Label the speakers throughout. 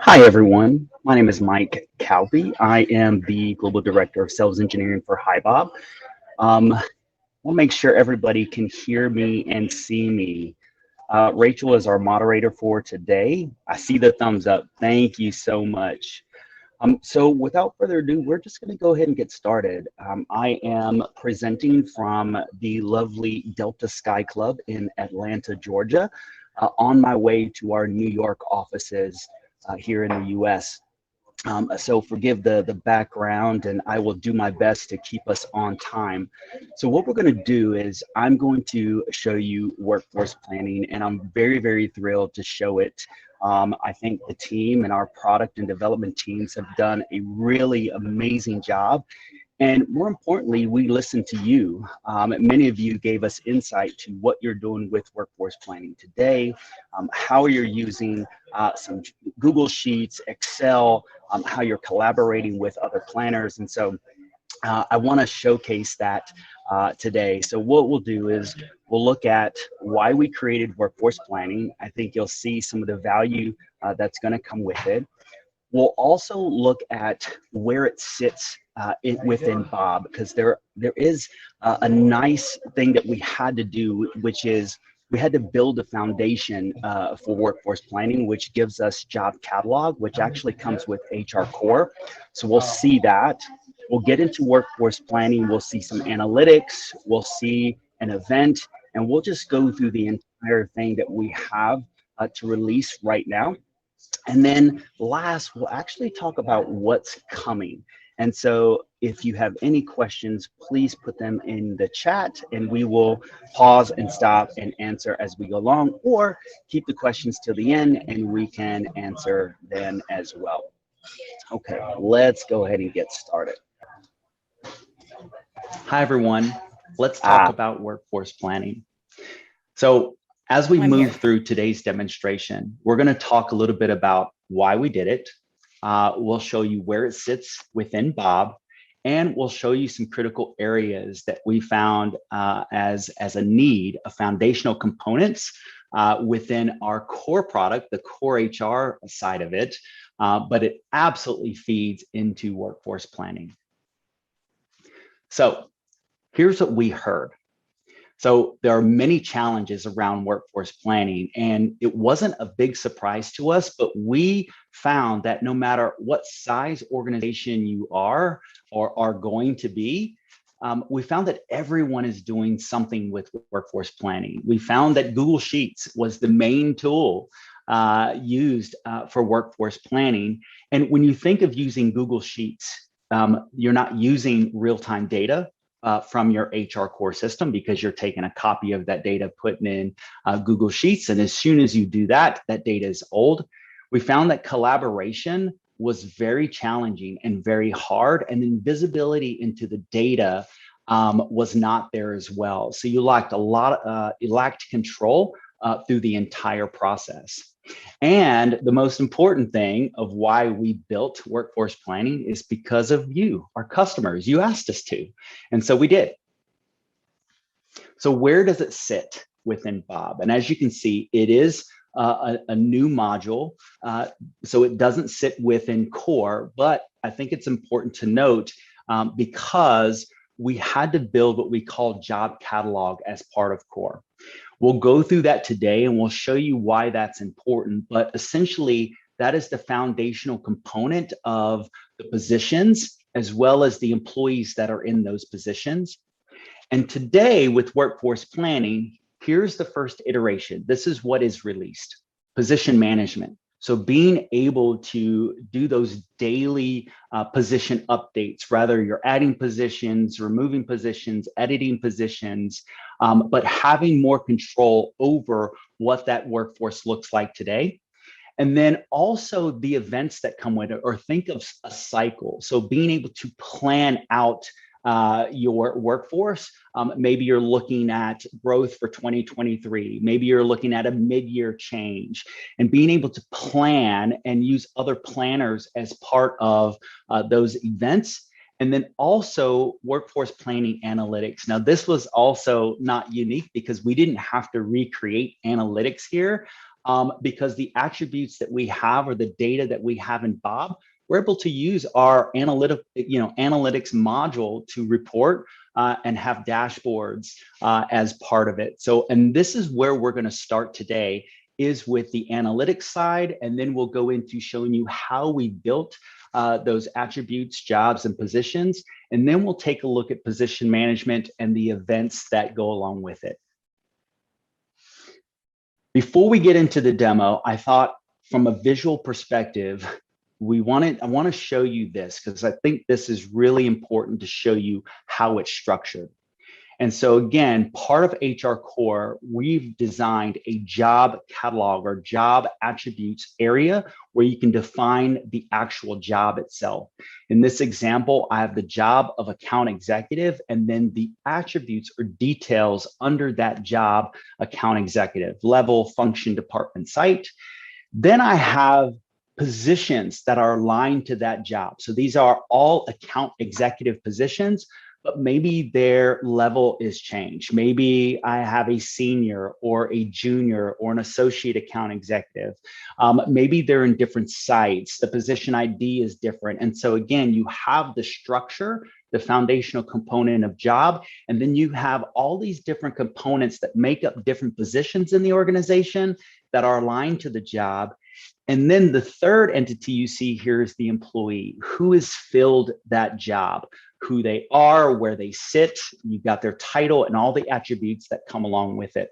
Speaker 1: Hi, everyone. My name is Mike Calby. I am the Global Director of Sales Engineering for HiBob. We'll make sure everybody can hear me and see me. Rachel is our moderator for today. I see the thumbs up. Thank you so much. So without further ado, we're just going to go ahead and get started. I am presenting from the lovely Delta Sky Club in Atlanta, Georgia, on my way to our New York offices here in the US. So forgive the background, and I will do my best to keep us on time. So what we're going to do is I'm going to show you workforce planning, and I'm very, very thrilled to show it. I think the team and our product and development teams have done a really amazing job. And more importantly, we listened to you. Many of you gave us insight to what you're doing with workforce planning today, how you're using some Google Sheets, Excel, how you're collaborating with other planners. And so I want to showcase that today. So what we'll do is we'll look at why we created workforce planning. I think you'll see some of the value that's going to come with it. We'll also look at where it sits within Bob, because there is a nice thing that we had to do, which is we had to build a foundation for workforce planning, which gives us job catalog, which actually comes with HR Core. So we'll see that. We'll get into workforce planning. We'll see some analytics. We'll see an event, and we'll just go through the entire thing that we have to release right now. And then last, we'll actually talk about what's coming. And so if you have any questions, please put them in the chat and we will pause and stop and answer as we go along, or keep the questions till the end and we can answer them as well. Okay, let's go ahead and get started.
Speaker 2: Hi, everyone. Let's talk about workforce planning. So as we
Speaker 3: I'm
Speaker 2: move
Speaker 3: here.
Speaker 2: through today's demonstration, we're going to talk a little bit about why we did it. We'll show you where it sits within Bob, and we'll show you some critical areas that we found as a need, a foundational components within our core product, the core HR side of it, but it absolutely feeds into workforce planning. So here's what we heard. So there are many challenges around workforce planning, and it wasn't a big surprise to us, but we found that no matter what size organization you are or are going to be, we found that everyone is doing something with workforce planning. We found that Google Sheets was the main tool used for workforce planning. And when you think of using Google Sheets, you're not using real-time data from your HR core system, because you're taking a copy of that data, putting in Google Sheets. And as soon as you do that, that data is old. We found that collaboration was very challenging and very hard. And then visibility into the data was not there as well. So you lacked you lacked control through the entire process. And the most important thing of why we built workforce planning is because of you, our customers. You asked us to, and so we did. So where does it sit within Bob? And as you can see, it is a new module. So it doesn't sit within core, but I think it's important to note because we had to build what we call job catalog as part of core. We'll go through that today and we'll show you why that's important, but essentially that is the foundational component of the positions as well as the employees that are in those positions. And today with workforce planning, here's the first iteration. This is what is released: position management. So being able to do those daily position updates, rather you're adding positions, removing positions, editing positions, but having more control over what that workforce looks like today. And then also the events that come with it, or think of a cycle. So being able to plan out your workforce. Maybe you're looking at growth for 2023. Maybe you're looking at a mid-year change, and being able to plan and use other planners as part of those events. And then also workforce planning analytics. Now, this was also not unique because we didn't have to recreate analytics here. because the attributes that we have or the data that we have in Bob, we're able to use our analytics module to report and have dashboards as part of it. So, and this is where we're going to start today, is with the analytics side, and then we'll go into showing you how we built those attributes, jobs, and positions, and then we'll take a look at position management and the events that go along with it. Before we get into the demo, I thought from a visual perspective, I want to show you this because I think this is really important to show you how it's structured. And so again, part of HR Core, we've designed a job catalog or job attributes area where you can define the actual job itself. In this example, I have the job of account executive and then the attributes or details under that job: account executive, level, function, department, site. Then I have positions that are aligned to that job. So these are all account executive positions, but maybe their level is changed. Maybe I have a senior or a junior or an associate account executive. Maybe they're in different sites. The position ID is different. And so again, you have the structure, the foundational component of job, and then you have all these different components that make up different positions in the organization that are aligned to the job. And then the third entity you see here is the employee, who has filled that job, who they are, where they sit. You've got their title and all the attributes that come along with it.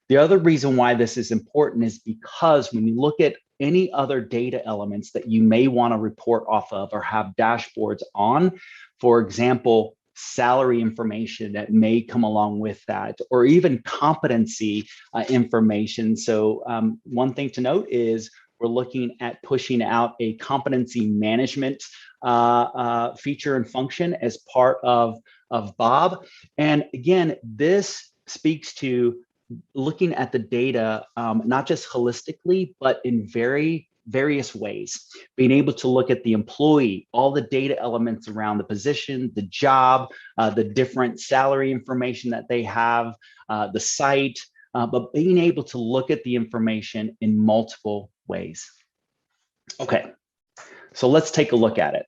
Speaker 2: The other reason why this is important is because when you look at any other data elements that you may want to report off of or have dashboards on, for example, salary information that may come along with that, or even competency information. So one thing to note is we're looking at pushing out a competency management feature and function as part of Bob. And again, this speaks to looking at the data, not just holistically, but in various ways, being able to look at the employee, all the data elements around the position, the job, the different salary information that they have, the site, but being able to look at the information in multiple ways. Okay, so let's take a look at it.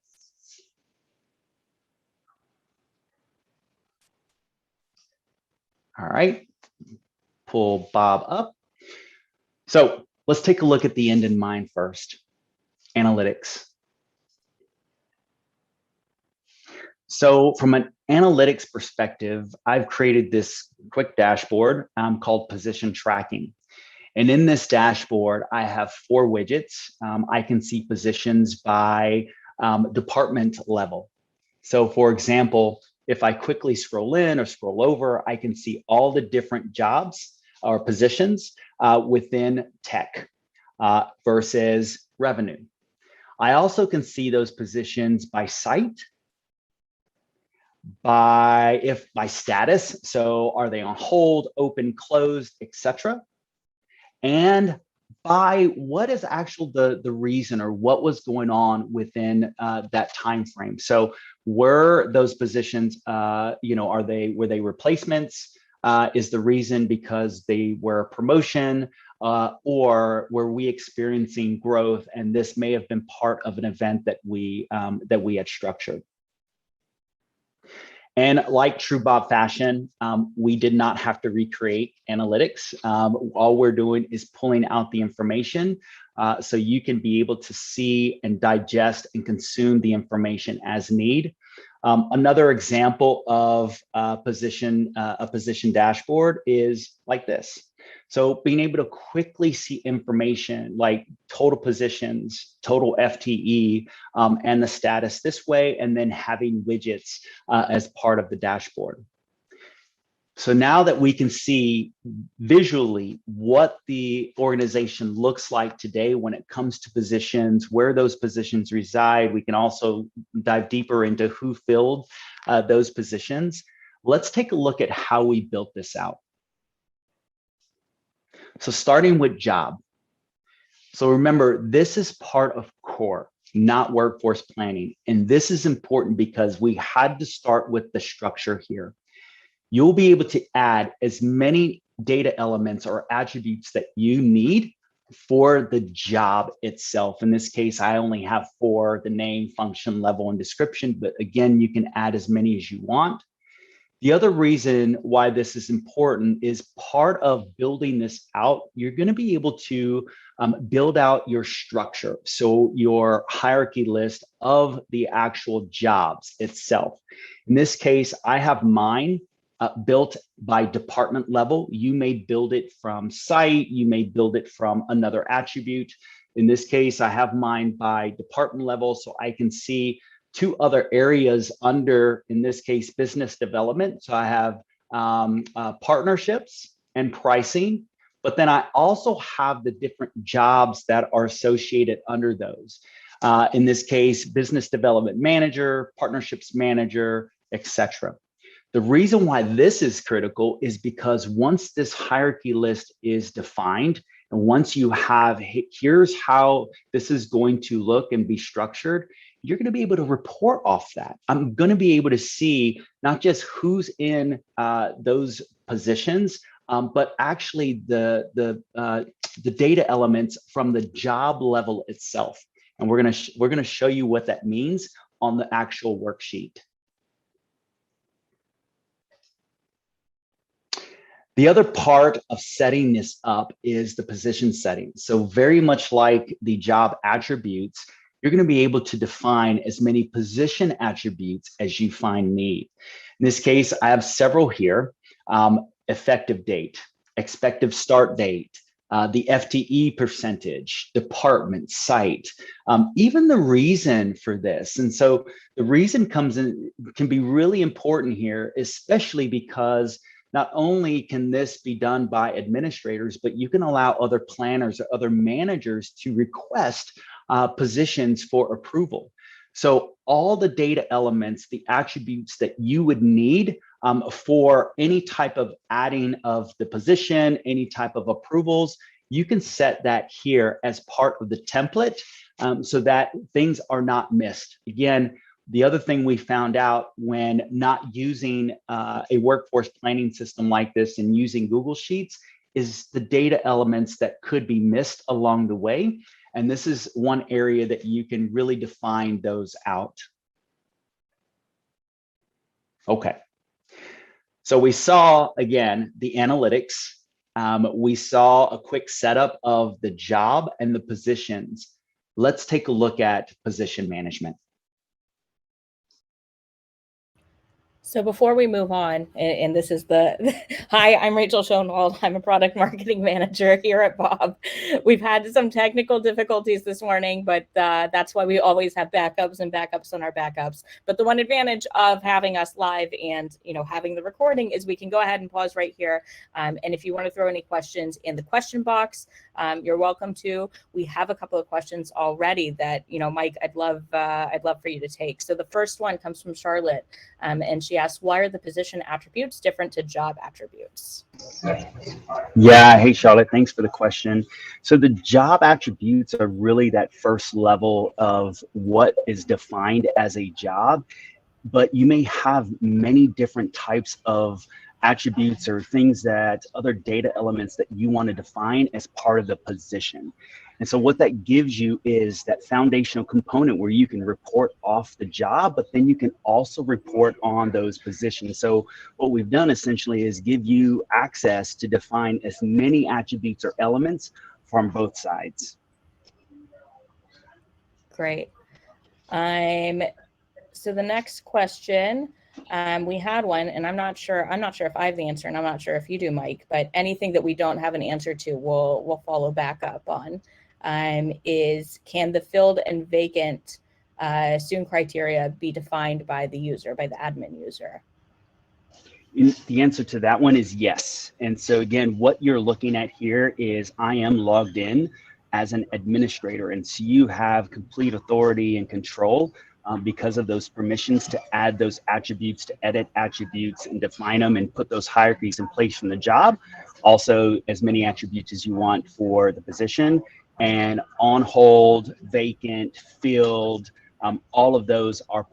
Speaker 2: All right, pull Bob up. So let's take a look at the end in mind first, analytics. So from an analytics perspective, I've created this quick dashboard called position tracking. And in this dashboard, I have 4 widgets. I can see positions by department level. So for example, if I quickly scroll in or scroll over, I can see all the different jobs or positions within tech versus revenue. I also can see those positions by site, by status. So are they on hold, open, closed, etc. And by what is actually the reason or what was going on within that time frame. So were those positions, were they replacements? Is the reason because they were a promotion, or were we experiencing growth? And this may have been part of an event that we had structured. And like true Bob fashion, we did not have to recreate analytics. All we're doing is pulling out the information so you can be able to see and digest and consume the information as need. Another example of a position dashboard is like this. So being able to quickly see information like total positions, total FTE, and the status this way, and then having widgets as part of the dashboard. So now that we can see visually what the organization looks like today when it comes to positions, where those positions reside, we can also dive deeper into who filled those positions. Let's take a look at how we built this out. So starting with job. So remember, this is part of core, not workforce planning. And this is important because we had to start with the structure here. You'll be able to add as many data elements or attributes that you need for the job itself. In this case, I only have 4, the name, function, level, and description, but again, you can add as many as you want. The other reason why this is important is part of building this out, you're going to be able to build out your structure. So your hierarchy list of the actual jobs itself. In this case, I have mine built by department level. You may build it from site, you may build it from another attribute. In this case, I have mine by department level, so I can see 2 other areas under, in this case, business development. So I have partnerships and pricing, but then I also have the different jobs that are associated under those. In this case, business development manager, partnerships manager, etc. The reason why this is critical is because once this hierarchy list is defined, and once you have, here's how this is going to look and be structured, you're going to be able to report off that. I'm going to be able to see not just who's in those positions, but actually the data elements from the job level itself. And we're going to show you what that means on the actual worksheet. The other part of setting this up is the position settings. So very much like the job attributes, you're going to be able to define as many position attributes as you find need. In this case, I have several here: effective date, expected start date, the FTE percentage, department, site, even the reason for this. And so the reason can be really important here, especially because not only can this be done by administrators, but you can allow other planners or other managers to request positions for approval. So all the data elements, the attributes that you would need for any type of adding of the position, any type of approvals, you can set that here as part of the template so that things are not missed. Again, the other thing we found out when not using a workforce planning system like this and using Google Sheets is the data elements that could be missed along the way. And this is one area that you can really define those out. Okay. So we saw, again, the analytics. We saw a quick setup of the job and the positions. Let's take a look at position management.
Speaker 3: So before we move on, and this is hi, I'm Rachel Schoenwald. I'm a product marketing manager here at Bob. We've had some technical difficulties this morning, but that's why we always have backups and backups on our backups. But the one advantage of having us live and having the recording is we can go ahead and pause right here. And if you want to throw any questions in the question box, you're welcome to. We have a couple of questions already that Mike, I'd love for you to take. So the first one comes from Charlotte, and she asks, why are the position attributes different to job attributes?
Speaker 1: Yeah, hey Charlotte, thanks for the question. So the job attributes are really that first level of what is defined as a job, but you may have many different types of attributes or things that other data elements that you want to define as part of the position. And so what that gives you is that foundational component where you can report off the job, but then you can also report on those positions. So what we've done essentially is give you access to define as many attributes or elements from both sides.
Speaker 3: Great. So the next question, we had one, and I'm not sure if I have the answer, and I'm not sure if you do, Mike, but anything that we don't have an answer to, we'll follow back up on. Is can the filled and vacant soon criteria be defined by the user, by the admin user?
Speaker 1: The answer to that one is yes. And so again, what you're looking at here is I am logged in as an administrator, and so you have complete authority and control because of those permissions to add those attributes, to edit attributes and define them and put those hierarchies in place from the job. Also, as many attributes as you want for the position, and on hold, vacant, filled, all of those are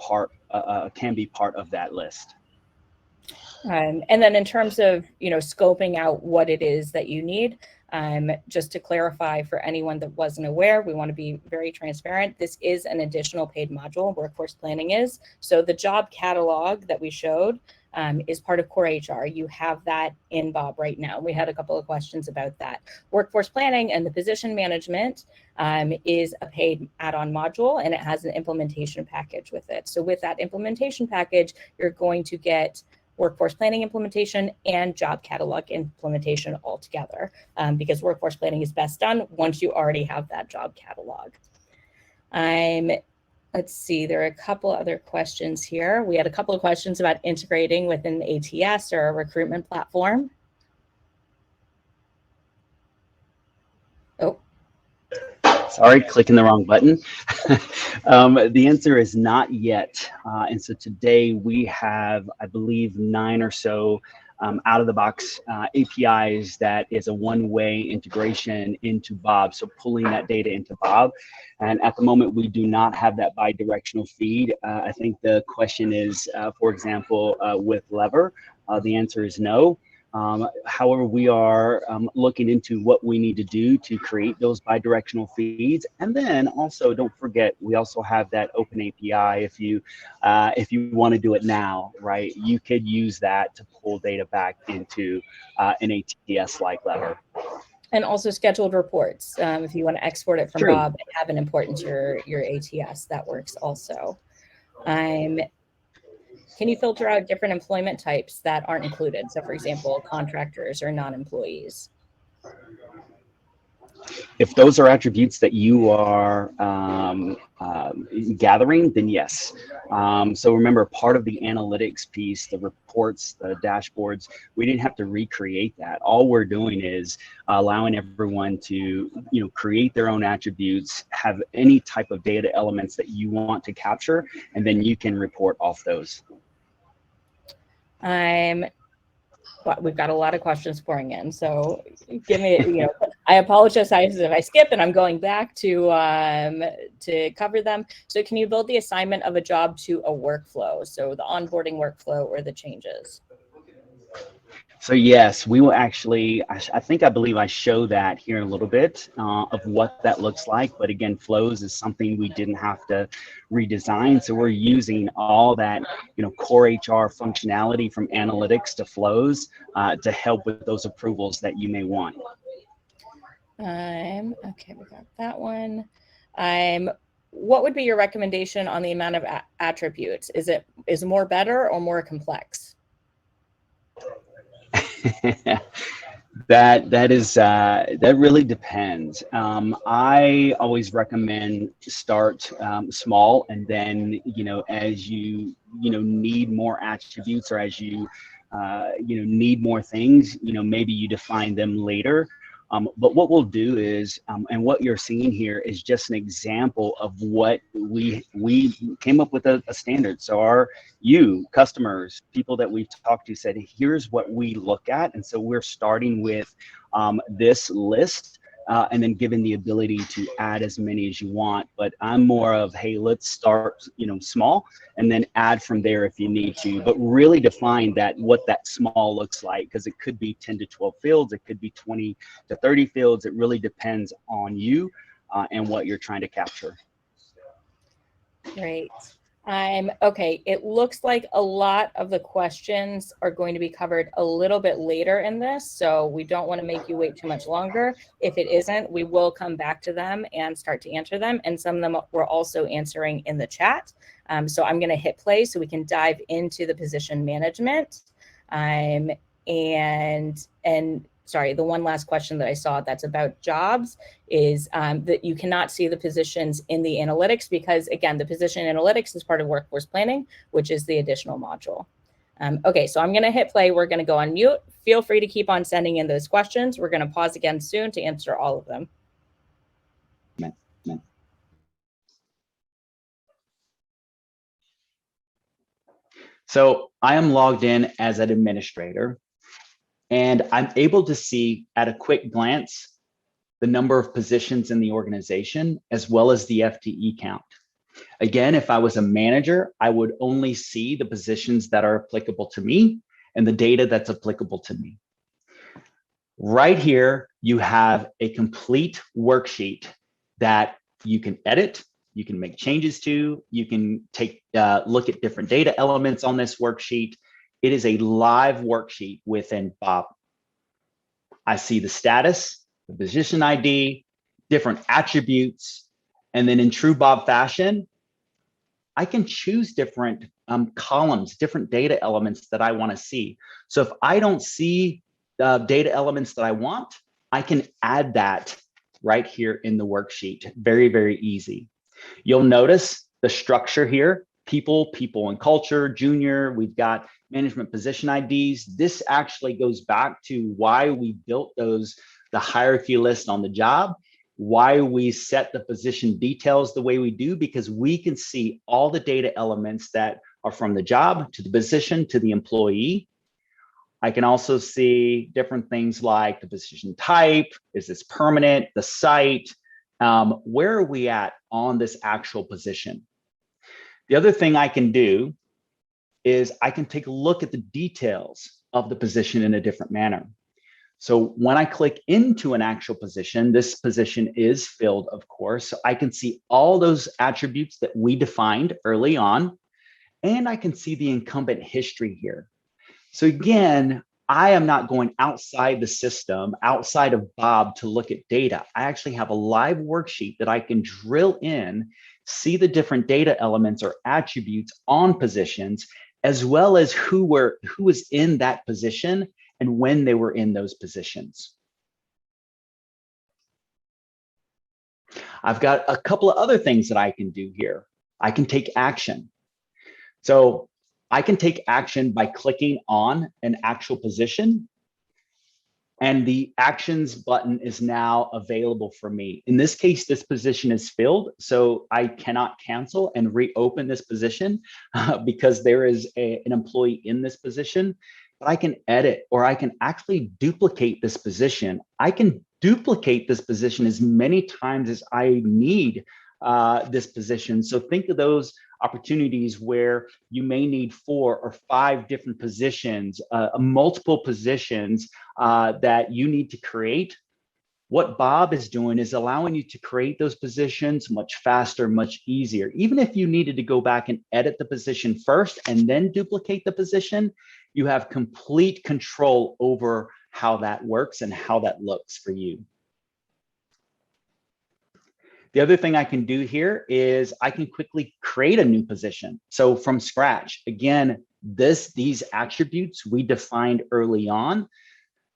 Speaker 1: can be part of that list.
Speaker 3: And then in terms of scoping out what it is that you need, Just to clarify for anyone that wasn't aware, we want to be very transparent. This is an additional paid module, workforce planning is. So the job catalog that we showed is part of core HR. You have that in Bob right now. We had a couple of questions about that. Workforce planning and the position management is a paid add-on module, and it has an implementation package with it. So with that implementation package, you're going to get workforce planning implementation and job catalog implementation all together, because workforce planning is best done once you already have that job catalog. Let's see, there are a couple other questions here. We had a couple of questions about integrating within the ATS or a recruitment platform. Oh.
Speaker 1: Sorry, clicking the wrong button. The answer is not yet. And so today we have, I believe, 9 or so out of the box APIs that is a one-way integration into Bob. So pulling that data into Bob. And at the moment, we do not have that bi-directional feed. I think the question is, for example, with Lever, the answer is no. However, we are looking into what we need to do to create those bi-directional feeds. And then also, don't forget, we also have that open API. If you want to do it now, right, you could use that to pull data back into an ATS like Lever.
Speaker 3: And also scheduled reports. If you want to export it from Bob and have an import into your ATS, that works also. Can you filter out different employment types that aren't included? So for example, contractors or non-employees.
Speaker 1: If those are attributes that you are gathering, then yes. So remember, part of the analytics piece, the reports, the dashboards, we didn't have to recreate that. All we're doing is allowing everyone to, create their own attributes, have any type of data elements that you want to capture, and then you can report off those.
Speaker 3: But we've got a lot of questions pouring in, so give me, I apologize if I skip, and I'm going back to cover them. So can you build the assignment of a job to a workflow? So the onboarding workflow or the changes?
Speaker 1: So yes, we will actually, I believe I show that here in a little bit of what that looks like. But again, flows is something we didn't have to redesign. So we're using all that, core HR functionality from analytics to flows to help with those approvals that you may want.
Speaker 3: Okay, we got that one. What would be your recommendation on the amount of attributes? Is more better or more complex?
Speaker 1: That really depends. I always recommend start small, and then as you need more attributes, or as you need more things, maybe you define them later. But what we'll do is, and what you're seeing here is just an example of what we came up with a standard. So customers, people that we've talked to said, here's what we look at. And so we're starting with this list and then given the ability to add as many as you want. But I'm more of, hey, let's start small and then add from there if you need to, but really define what that small looks like, because it could be 10 to 12 fields, it could be 20 to 30 fields. It really depends on you and what you're trying to capture.
Speaker 3: Great. Okay, it looks like a lot of the questions are going to be covered a little bit later in this, so we don't want to make you wait too much longer. If it isn't, we will come back to them and start to answer them, and some of them we're also answering in the chat. So I'm going to hit play so we can dive into the position management. Sorry, the one last question that I saw that's about jobs is that you cannot see the positions in the analytics because, again, the position analytics is part of workforce planning, which is the additional module. Okay, so I'm going to hit play. We're going to go on mute. Feel free to keep on sending in those questions. We're going to pause again soon to answer all of them.
Speaker 2: So I am logged in as an administrator, and I'm able to see at a quick glance the number of positions in the organization, as well as the FTE count. Again, if I was a manager, I would only see the positions that are applicable to me and the data that's applicable to me. Right here, you have a complete worksheet that you can edit, you can make changes to, you can take look at different data elements on this worksheet. It is a live worksheet within Bob. I see the status, the position ID, different attributes, and then in true Bob fashion, I can choose different columns, different data elements that I want to see. So if I don't see the data elements that I want, I can add that right here in the worksheet. Very, very easy. You'll notice the structure here, people and culture, junior, we've got management position IDs. This actually goes back to why we built the hierarchy list on the job, why we set the position details the way we do, because we can see all the data elements that are from the job to the position to the employee. I can also see different things like the position type, is this permanent, the site, where are we at on this actual position? The other thing I can do is I can take a look at the details of the position in a different manner. So when I click into an actual position, this position is filled, of course. So I can see all those attributes that we defined early on, and I can see the incumbent history here. So again, I am not going outside the system, outside of Bob to look at data. I actually have a live worksheet that I can drill in, see the different data elements or attributes on positions, as well as who was in that position and when they were in those positions. I've got a couple of other things that I can do here. I can take action. So I can take action by clicking on an actual position, and the actions button is now available for me. In this case, this position is filled, so I cannot cancel and reopen this position because there is an employee in this position, but I can edit, or I can actually duplicate this position. I can duplicate this position as many times as I need this position. So think of those opportunities where you may need 4 or 5 different positions, multiple positions that you need to create. What Bob is doing is allowing you to create those positions much faster, much easier. Even if you needed to go back and edit the position first and then duplicate the position, you have complete control over how that works and how that looks for you. The other thing I can do here is I can quickly create a new position. So from scratch, again, these attributes we defined early on.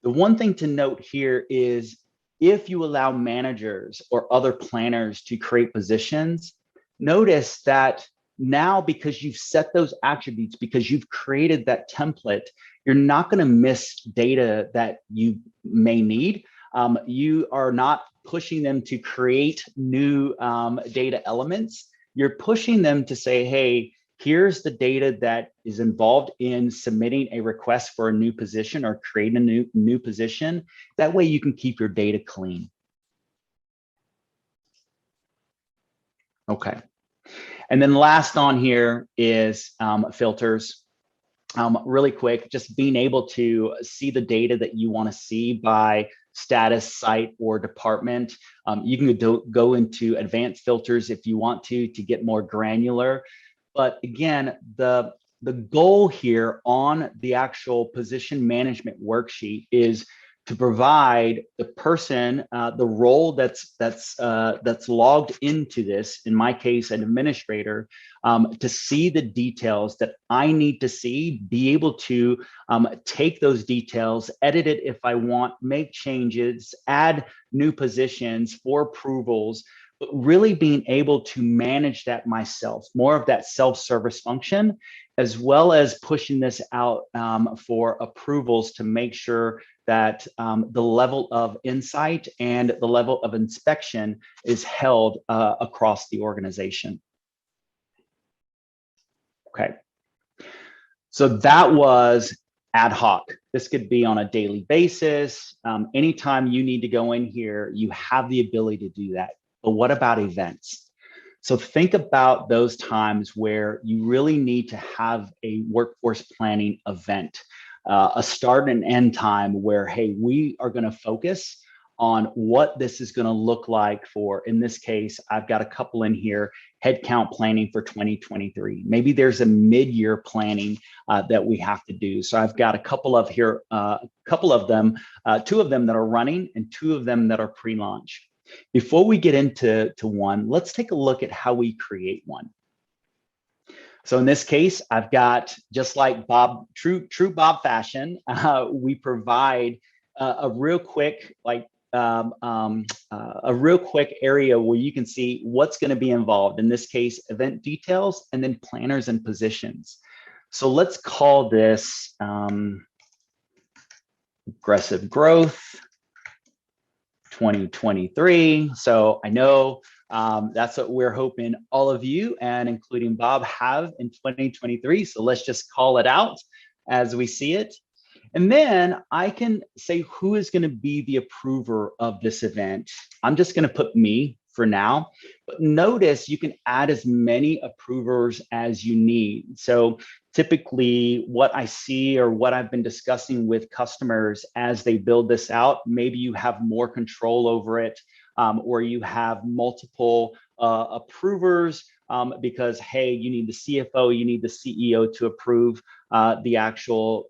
Speaker 2: The one thing to note here is if you allow managers or other planners to create positions, notice that now, because you've set those attributes, because you've created that template, you're not going to miss data that you may need. You are not pushing them to create new data elements. You're pushing them to say, hey, here's the data that is involved in submitting a request for a new position or creating a new position. That way you can keep your data clean. Okay. And then last on here is filters. Really quick, just being able to see the data that you want to see by status, site, or department. You can go into advanced filters if you want to get more granular. But again, the goal here on the actual position management worksheet is to provide the person, the role that's logged into this, in my case, an administrator, to see the details that I need to see, be able to take those details, edit it if I want, make changes, add new positions for approvals, but really being able to manage that myself, more of that self-service function, as well as pushing this out for approvals to make sure that the level of insight and the level of inspection is held across the organization. Okay, so that was ad hoc. This could be on a daily basis. Anytime you need to go in here, you have the ability to do that. But what about events? So think about those times where you really need to have a workforce planning event. a start and end time where, hey, we are going to focus on what this is going to look like for, in this case, I've got a couple in here, headcount planning for 2023. Maybe there's a mid-year planning that we have to do. So I've got a couple of here, two of them that are running and two of them that are pre-launch. Before we get into one, let's take a look at how we create one. So in this case, I've got, just like Bob, true Bob fashion, we provide a real quick, a real quick area where you can see what's going to be involved. In this case, event details, and then planners and positions. So let's call this aggressive growth 2023. So I know that's what we're hoping all of you, and including Bob, have in 2023. So let's just call it out as we see it. And then I can say who is going to be the approver of this event. I'm just going to put me for now, but notice you can add as many approvers as you need. So typically what I see, or what I've been discussing with customers as they build this out, maybe you have more control over it, or you have multiple approvers, because, hey, you need the CFO, you need the CEO to approve the actual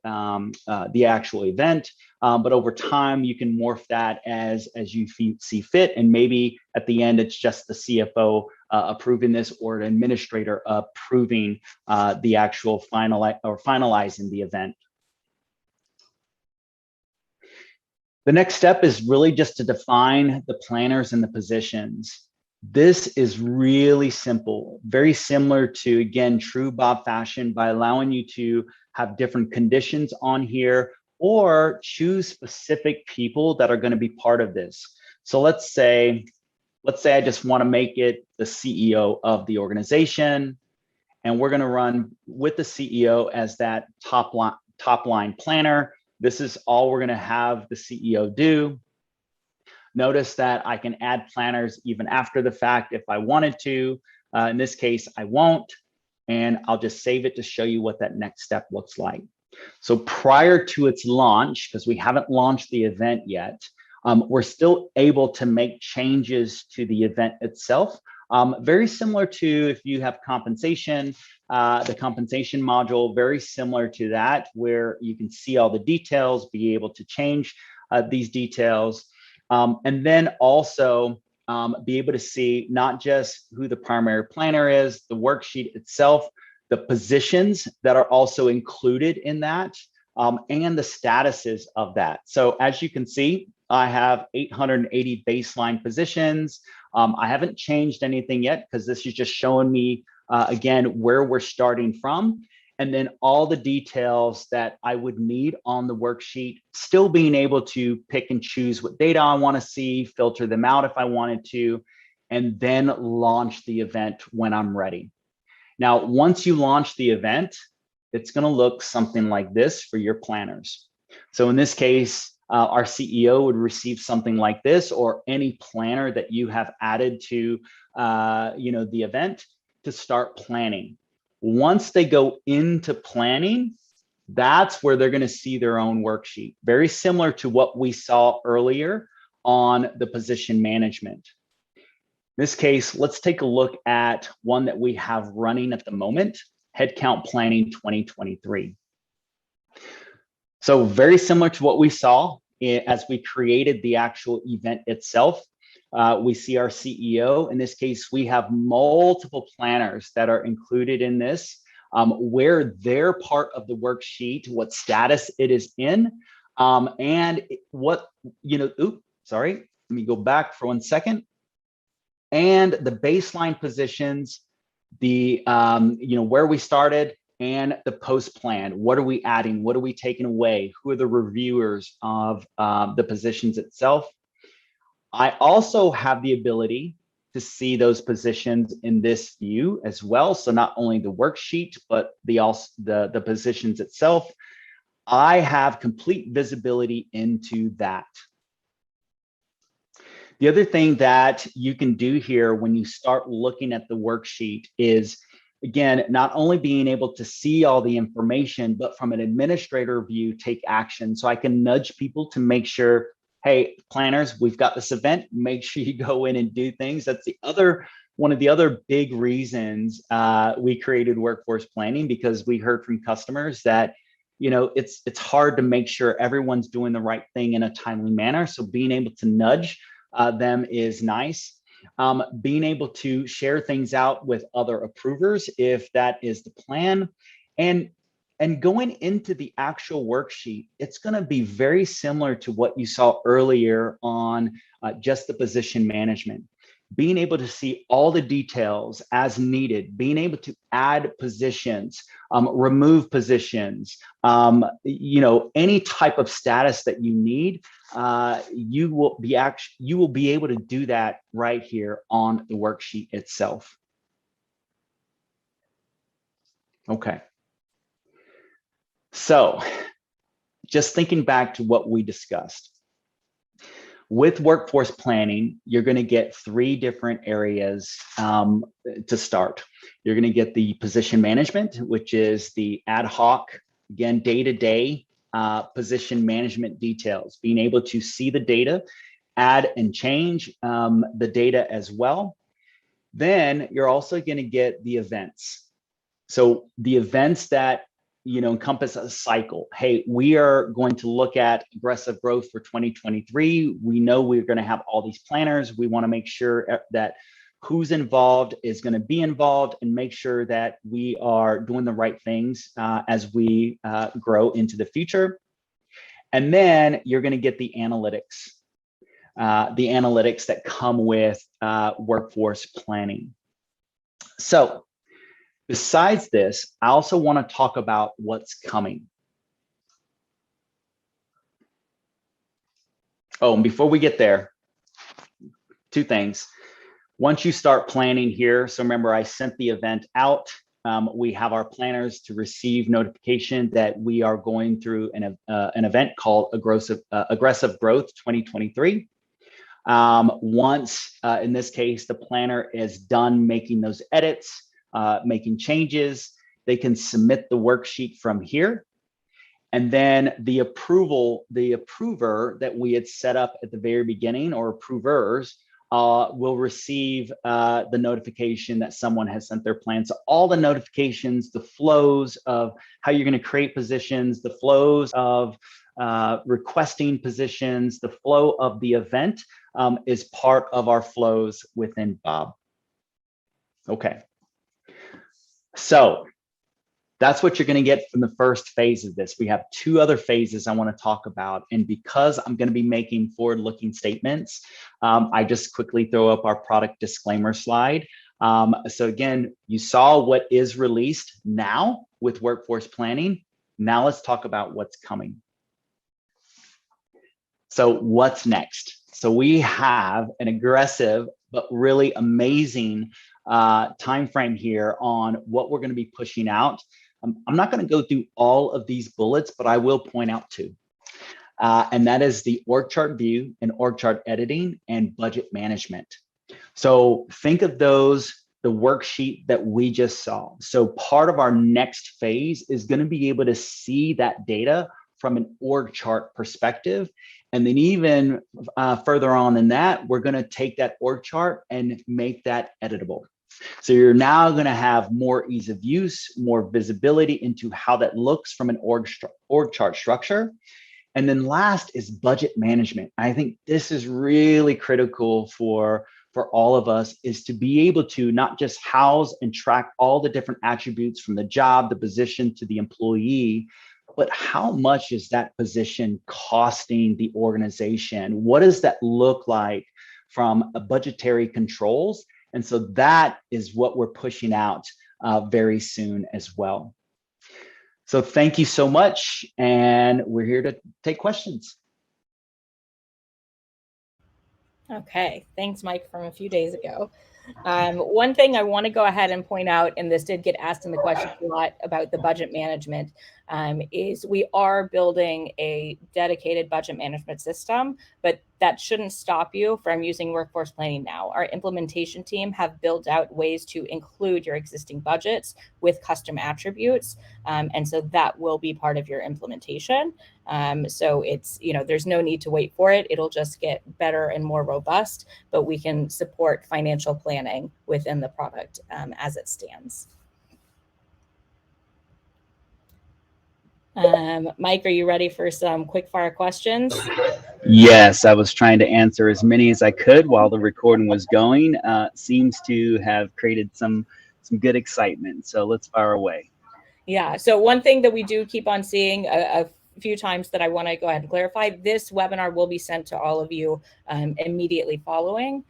Speaker 2: event. But over time, you can morph that as you see fit, and maybe at the end it's just the CFO approving this, or an administrator approving the actual finalizing the event. The next step is really just to define the planners and the positions. This is really simple, very similar to, again, true Bob fashion, by allowing you to have different conditions on here, or choose specific people that are going to be part of this. So let's say I just want to make it the CEO of the organization, and we're going to run with the CEO as that top line planner. This is all we're going to have the CEO do. Notice that I can add planners even after the fact if I wanted to. In this case, I won't, and I'll just save it to show you what that next step looks like. So prior to its launch, because we haven't launched the event yet, we're still able to make changes to the event itself. Very similar to if you have compensation, the compensation module, very similar to that, where you can see all the details, be able to change these details. And then also be able to see not just who the primary planner is, the worksheet itself, the positions that are also included in that, and the statuses of that. So as you can see, I have 880 baseline positions. I haven't changed anything yet, because this is just showing me, again, where we're starting from. And then all the details that I would need on the worksheet, still being able to pick and choose what data I want to see, filter them out if I wanted to, and then launch the event when I'm ready. Now, once you launch the event, it's going to look something like this for your planners. So in this case, our CEO would receive something like this, or any planner that you have added to the event to start planning. Once they go into planning, that's where they're going to see their own worksheet. Very similar to what we saw earlier on the position management. In this case, let's take a look at one that we have running at the moment, Headcount Planning 2023. So very similar to what we saw as we created the actual event itself. We see our CEO. In this case, we have multiple planners that are included in this, where they're part of the worksheet, what status it is in, and what, oops, sorry, let me go back for 1 second. And the baseline positions, the, where we started, and the post plan. What are we adding? What are we taking away? Who are the reviewers of the positions itself? I also have the ability to see those positions in this view as well. So not only the worksheet, but the positions itself. I have complete visibility into that. The other thing that you can do here when you start looking at the worksheet is again, not only being able to see all the information, but from an administrator view, take action. So I can nudge people to make sure, hey, planners, we've got this event, make sure you go in and do things. That's one of the other big reasons we created workforce planning, because we heard from customers that, it's hard to make sure everyone's doing the right thing in a timely manner. So being able to nudge them is nice. Being able to share things out with other approvers, if that is the plan. And going into the actual worksheet, it's going to be very similar to what you saw earlier on just the position management. Being able to see all the details as needed, being able to add positions, remove positions, any type of status that you need, you will be able to do that right here on the worksheet itself. Okay. So just thinking back to what we discussed. With workforce planning, you're going to get 3 different areas to start. You're going to get the position management, which is the ad hoc, again, day-to-day position management details, being able to see the data, add and change the data as well. Then you're also going to get the events. So the events that encompass a cycle. Hey, we are going to look at aggressive growth for 2023. We know we're going to have all these planners. We want to make sure that who's involved is going to be involved, and make sure that we are doing the right things as we grow into the future. And then you're going to get the analytics that come with workforce planning. So besides this, I also want to talk about what's coming. Oh, and before we get there, 2 things. Once you start planning here, so remember I sent the event out. We have our planners to receive notification that we are going through an event called Aggressive Growth 2023. Once, in this case, the planner is done making those edits, making changes, they can submit the worksheet from here. And then the approver that we had set up at the very beginning, or approvers, will receive the notification that someone has sent their plan. So all the notifications, the flows of how you're going to create positions, the flows of requesting positions, the flow of the event is part of our flows within Bob. Okay. So that's what you're going to get from the first phase of this. We have 2 other phases I want to talk about. And because I'm going to be making forward-looking statements, I just quickly throw up our product disclaimer slide. So again, you saw what is released now with workforce planning. Now let's talk about what's coming. So what's next? So we have an aggressive but really amazing time frame here on what we're going to be pushing out. I'm not going to go through all of these bullets, but I will point out 2. And that is the org chart view and org chart editing and budget management. So think of those, the worksheet that we just saw. So part of our next phase is going to be able to see that data from an org chart perspective. And then even further on than that, we're going to take that org chart and make that editable. So you're now going to have more ease of use, more visibility into how that looks from an org chart structure. And then last is budget management. I think this is really critical for all of us, is to be able to not just house and track all the different attributes from the job, the position to the employee, but how much is that position costing the organization? What does that look like from a budgetary controls? And so that is what we're pushing out very soon as well. So thank you so much. And we're here to take questions.
Speaker 3: Okay, thanks, Mike, from a few days ago. One thing I want to go ahead and point out, and this did get asked in the questions a lot about the budget management. is we are building a dedicated budget management system, but that shouldn't stop you from using workforce planning now. Our implementation team have built out ways to include your existing budgets with custom attributes. And so that will be part of your implementation. So it's, there's no need to wait for it. It'll just get better and more robust, but we can support financial planning within the product as it stands. Mike, are you ready for some quick fire questions?
Speaker 1: Yes, I was trying to answer as many as I could while the recording was going. Seems to have created some good excitement. So let's fire away.
Speaker 3: Yeah. So one thing that we do keep on seeing a few times that I want to go ahead and clarify, this webinar will be sent to all of you immediately following.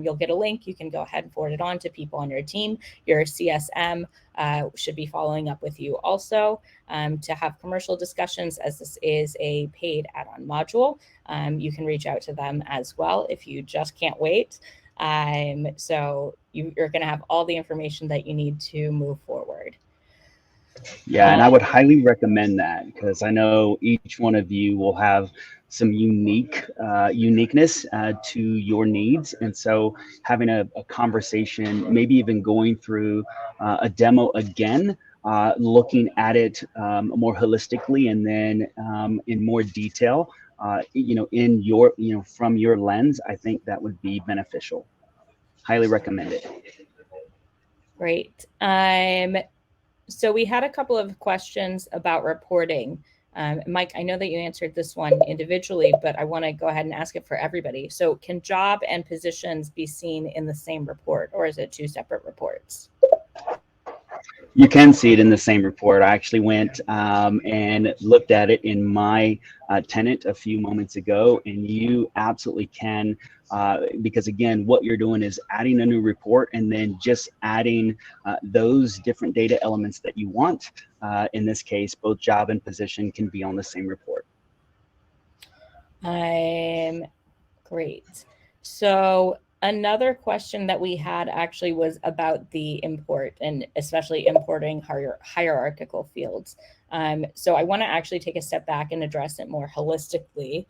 Speaker 3: You'll get a link. You can go ahead and forward it on to people on your team. Your CSM should be following up with you also to have commercial discussions, as this is a paid add-on module. You can reach out to them as well if you just can't wait. So you're going to have all the information that you need to move forward.
Speaker 1: Yeah, and I would highly recommend that, because I know each one of you will have some uniqueness to your needs. And so having a conversation, maybe even going through a demo again, looking at it more holistically, and then in more detail, in your, from your lens, I think that would be beneficial. Highly recommend it.
Speaker 3: Great. So we had a couple of questions about reporting. Mike, I know that you answered this one individually, but I want to go ahead and ask it for everybody. So can job and positions be seen in the same report, or is it two separate reports?
Speaker 1: You can see it in the same report. I actually went and looked at it in my tenant a few moments ago, and you absolutely can, because again, what you're doing is adding a new report and then just adding those different data elements that you want. In this case, both job and position can be on the same report.
Speaker 3: Great. So another question that we had actually was about the import, and especially importing hierarchical fields. So I want to actually take a step back and address it more holistically.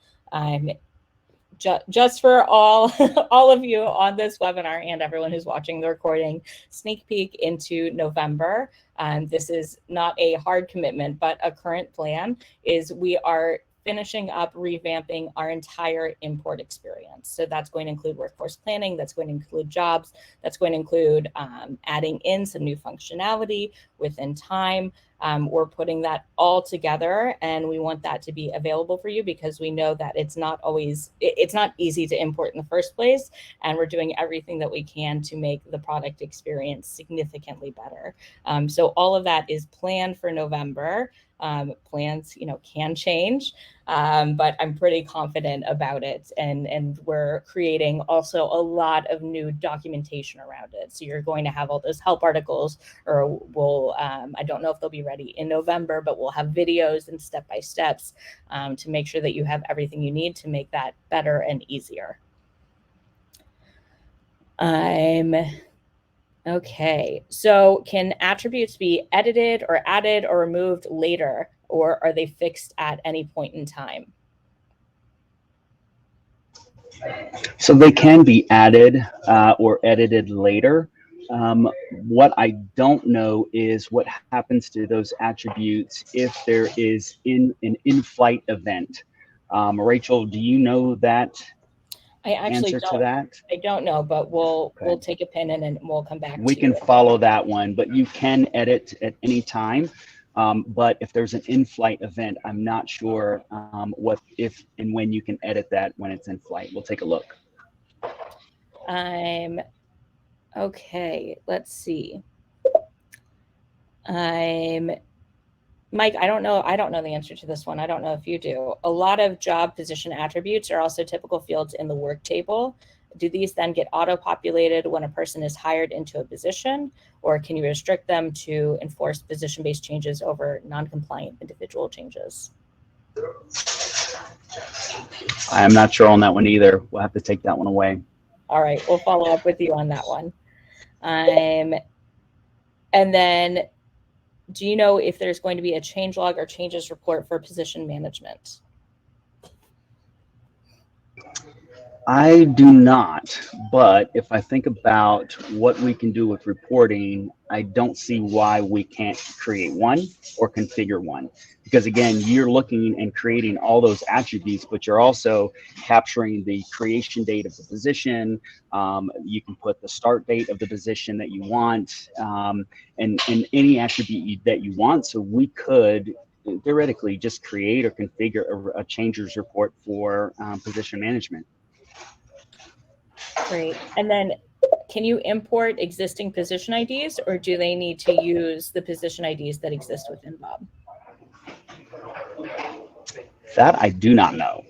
Speaker 3: Just for all of you on this webinar and everyone who's watching the recording, sneak peek into November. This is not a hard commitment, but a current plan is we are finishing up revamping our entire import experience. So that's going to include workforce planning, that's going to include jobs, that's going to include adding in some new functionality within time. We're putting that all together, and we want that to be available for you, because we know that it's not easy to import in the first place, and we're doing everything that we can to make the product experience significantly better. So all of that is planned for November. Plans, can change, but I'm pretty confident about it. And we're creating also a lot of new documentation around it. So you're going to have all those help articles, or we'll, I don't know if they'll be ready in November, but we'll have videos and step-by-steps to make sure that you have everything you need to make that better and easier. Okay, so can attributes be edited or added or removed later, or are they fixed at any point in time?
Speaker 1: So they can be added or edited later. What I don't know is what happens to those attributes if there is an in-flight event. Rachel, do you know that?
Speaker 3: I actually don't know, but we'll take a pin in and we'll come back.
Speaker 1: We can follow that one, but you can edit at any time. But if there's an in-flight event, I'm not sure what, if, and when you can edit that when it's in flight. We'll take a look.
Speaker 3: Okay, let's see. Mike, I don't know the answer to this one. I don't know if you do. A lot of job position attributes are also typical fields in the work table. Do these then get auto-populated when a person is hired into a position, or can you restrict them to enforce position-based changes over non-compliant individual changes?
Speaker 1: I'm not sure on that one either. We'll have to take that one away.
Speaker 3: All right, we'll follow up with you on that one. And then do you know if there's going to be a change log or changes report for position management?
Speaker 1: I do not, but if I think about what we can do with reporting, I don't see why we can't create one or configure one. Because again, you're looking and creating all those attributes, but you're also capturing the creation date of the position. You can put the start date of the position that you want, and any attribute that you want. So we could theoretically just create or configure a changes report for position management.
Speaker 3: Great. And then can you import existing position IDs, or do they need to use the position IDs that exist within Bob?
Speaker 1: That I do not know.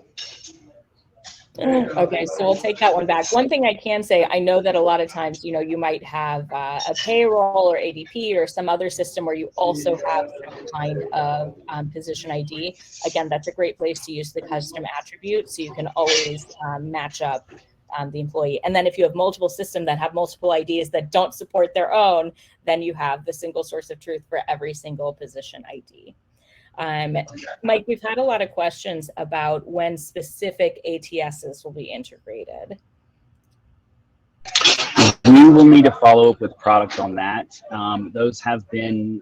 Speaker 3: Okay, so we'll take that one back. One thing I can say, I know that a lot of times, you know, you might have a payroll or ADP or some other system where you also have some kind of position ID. Again, that's a great place to use the custom attribute, so you can always match up the employee. And then if you have multiple systems that have multiple IDs that don't support their own, then you have the single source of truth for every single position ID. Mike, we've had a lot of questions about when specific ATSs will be integrated.
Speaker 1: We will need to follow up with product on that. Those have been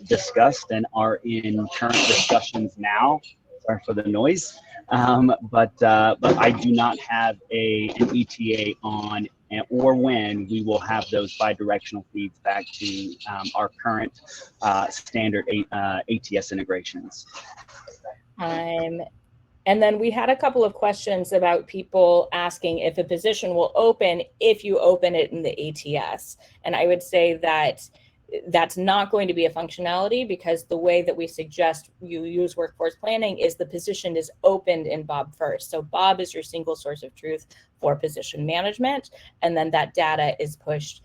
Speaker 1: discussed and are in current discussions now. Sorry for the noise. But I do not have an ETA on or when we will have those bi-directional feeds back to our current standard ATS integrations.
Speaker 3: And then we had a couple of questions about people asking if a position will open if you open it in the ATS. And I would say that that's not going to be a functionality, because the way that we suggest you use workforce planning is the position is opened in Bob first. So Bob is your single source of truth for position management. And then that data is pushed,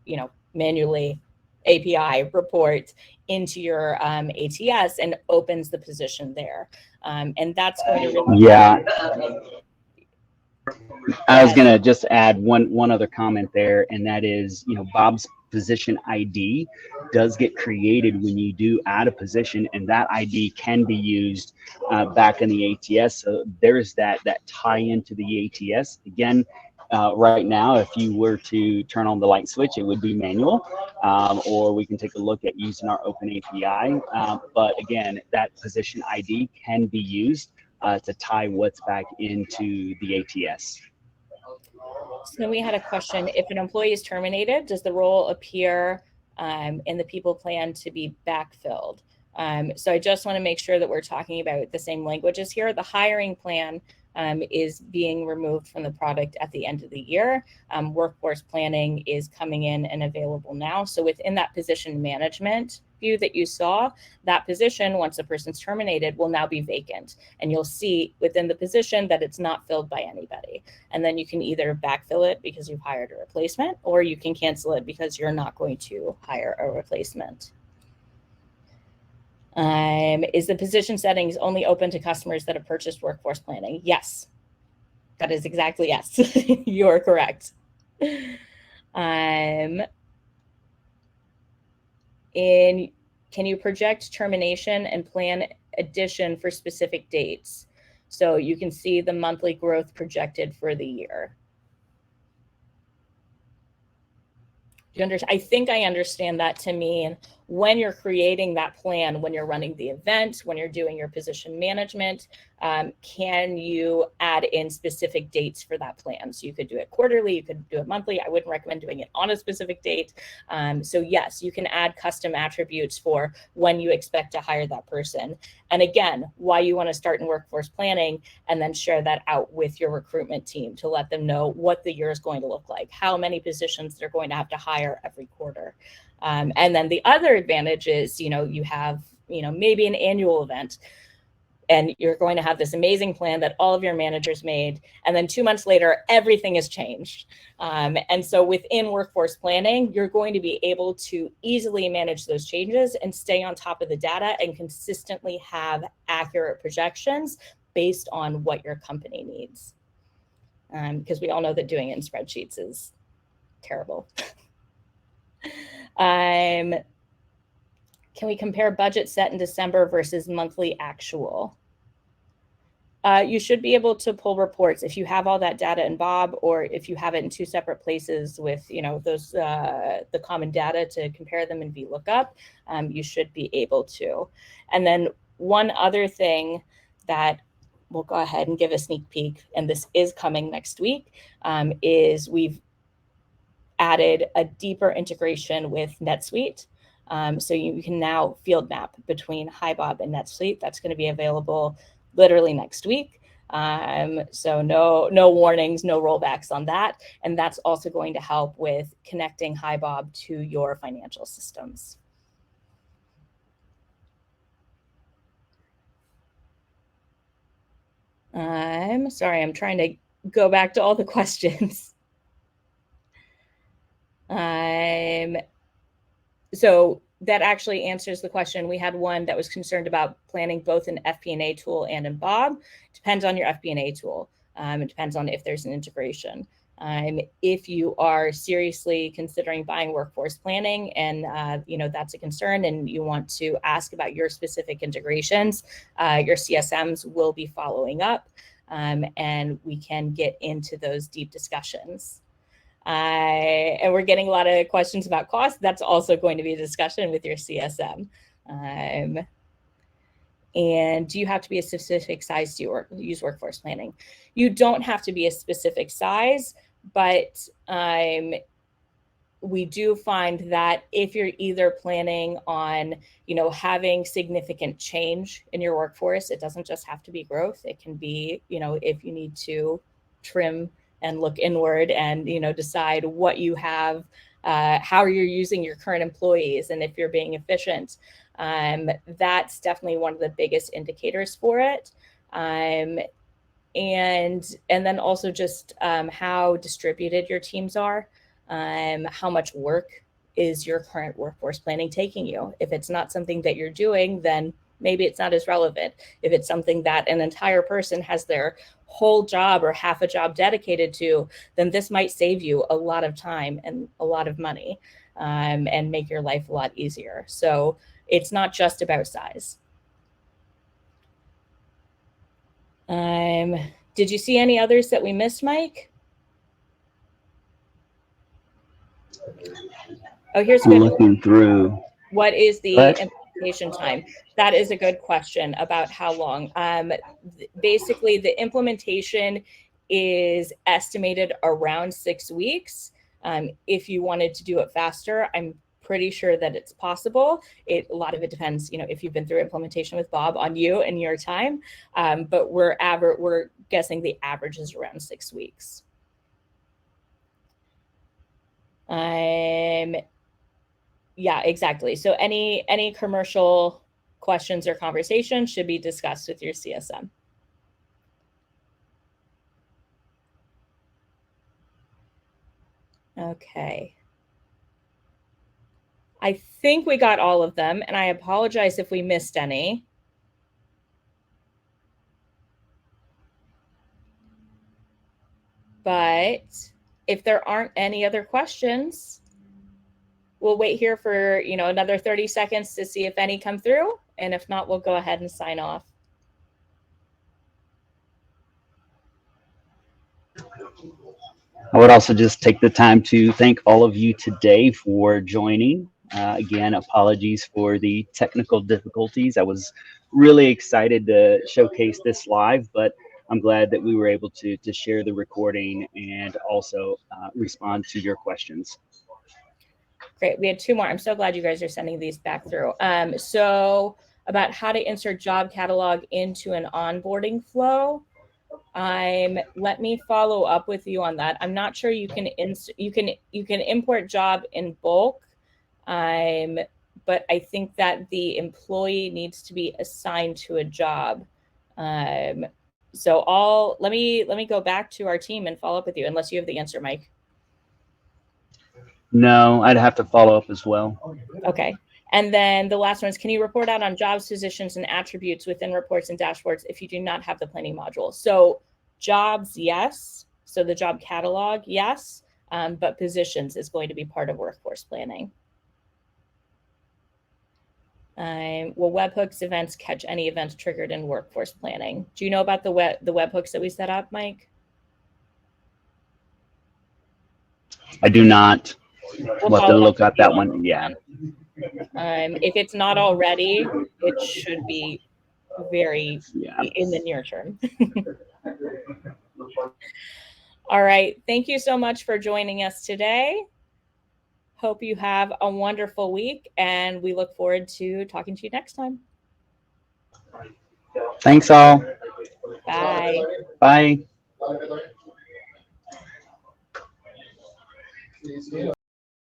Speaker 3: you know, manually, API report into your ATS and opens the position there. And that's going to really—
Speaker 1: Yeah. I was going to just add one other comment there, and that is, you know, Bob's position ID does get created when you do add a position, and that ID can be used back in the ATS. So there's that tie into the ATS. Again, right now, if you were to turn on the light switch, it would be manual, or we can take a look at using our open API. But again, that position ID can be used to tie what's back into the ATS.
Speaker 3: So then we had a question: if an employee is terminated, does the role appear in the people plan to be backfilled? So I just want to make sure that we're talking about the same languages here. The hiring plan is being removed from the product at the end of the year. Workforce planning is coming in and available now. So within that position management view that you saw, that position, once the person's terminated, will now be vacant. And you'll see within the position that it's not filled by anybody. And then you can either backfill it because you've hired a replacement, or you can cancel it because you're not going to hire a replacement. Is the position settings only open to customers that have purchased workforce planning? Yes, that is exactly yes. You're correct. Can you project termination and plan addition for specific dates? So you can see the monthly growth projected for the year. Do you understand? I think I understand that to mean when you're creating that plan, when you're running the event, when you're doing your position management, can you add in specific dates for that plan? So you could do it quarterly, you could do it monthly. I wouldn't recommend doing it on a specific date. So yes, you can add custom attributes for when you expect to hire that person. And again, why you want to start in workforce planning and then share that out with your recruitment team to let them know what the year is going to look like, how many positions they're going to have to hire every quarter. And then the other advantage is, you have, maybe an annual event, and you're going to have this amazing plan that all of your managers made. And then 2 months later, everything has changed. And so within workforce planning, you're going to be able to easily manage those changes and stay on top of the data and consistently have accurate projections based on what your company needs. Because we all know that doing it in spreadsheets is terrible. Can Can we compare budget set in December versus monthly actual? You should be able to pull reports if you have all that data in Bob, or if you have it in two separate places with, those the common data to compare them in VLOOKUP. You should be able to. And then one other thing that we'll go ahead and give a sneak peek, and this is coming next week, is we've added a deeper integration with NetSuite. So you can now field map between HiBob and NetSuite. That's going to be available literally next week. So no warnings, no rollbacks on that. And that's also going to help with connecting HiBob to your financial systems. I'm sorry, I'm trying to go back to all the questions. So that actually answers the question. We had one that was concerned about planning both in FP&A tool and in Bob. Depends on your FP&A tool. It depends on if there's an integration. If you are seriously considering buying workforce planning and that's a concern and you want to ask about your specific integrations, your CSMs will be following up, and we can get into those deep discussions. And we're getting a lot of questions about cost. That's also going to be a discussion with your CSM. And do you have to be a specific size to use workforce planning? You don't have to be a specific size, but we do find that if you're either planning on, having significant change in your workforce, it doesn't just have to be growth. It can be, if you need to trim and look inward and, decide what you have, how you're using your current employees, and if you're being efficient. That's definitely one of the biggest indicators for it. And then also just how distributed your teams are, how much work is your current workforce planning taking you. If it's not something that you're doing, then maybe it's not as relevant. If it's something that an entire person has their whole job or half a job dedicated to, then this might save you a lot of time and a lot of money, and make your life a lot easier. So it's not just about size. Did you see any others that we missed, Mike? Oh, here's a good one.
Speaker 1: Looking through.
Speaker 3: What is the implementation time? That is a good question about how long. Basically, the implementation is estimated around 6 weeks. If you wanted to do it faster, I'm pretty sure that it's possible. A lot of it depends, if you've been through implementation with Bob, on you and your time. But we're guessing the average is around 6 weeks. Yeah, exactly. So any commercial questions or conversations should be discussed with your CSM. Okay. I think we got all of them, and I apologize if we missed any. But if there aren't any other questions, we'll wait here for, another 30 seconds to see if any come through. And if not, we'll go ahead and sign off.
Speaker 1: I would also just take the time to thank all of you today for joining. Again, apologies for the technical difficulties. I was really excited to showcase this live, but I'm glad that we were able to share the recording and also respond to your questions.
Speaker 3: Great. We had 2 more. I'm so glad you guys are sending these back through. So about how to insert job catalog into an onboarding flow. Let me follow up with you on that. I'm not sure you can import job in bulk. But I think that the employee needs to be assigned to a job. So let me go back to our team and follow up with you, unless you have the answer, Mike.
Speaker 1: No, I'd have to follow up as well.
Speaker 3: Okay. And then the last one is, can you report out on jobs, positions, and attributes within reports and dashboards if you do not have the planning module? So jobs, yes. So the job catalog, yes. But positions is going to be part of workforce planning. Will webhooks events catch any events triggered in workforce planning? Do you know about the webhooks that we set up, Mike?
Speaker 1: I do not.
Speaker 3: We'll
Speaker 1: We'll have to look at that one. Yeah.
Speaker 3: If it's not already, it should be very in the near term. All right. Thank you so much for joining us today. Hope you have a wonderful week, and we look forward to talking to you next time.
Speaker 1: Thanks all.
Speaker 3: Bye.
Speaker 1: Bye.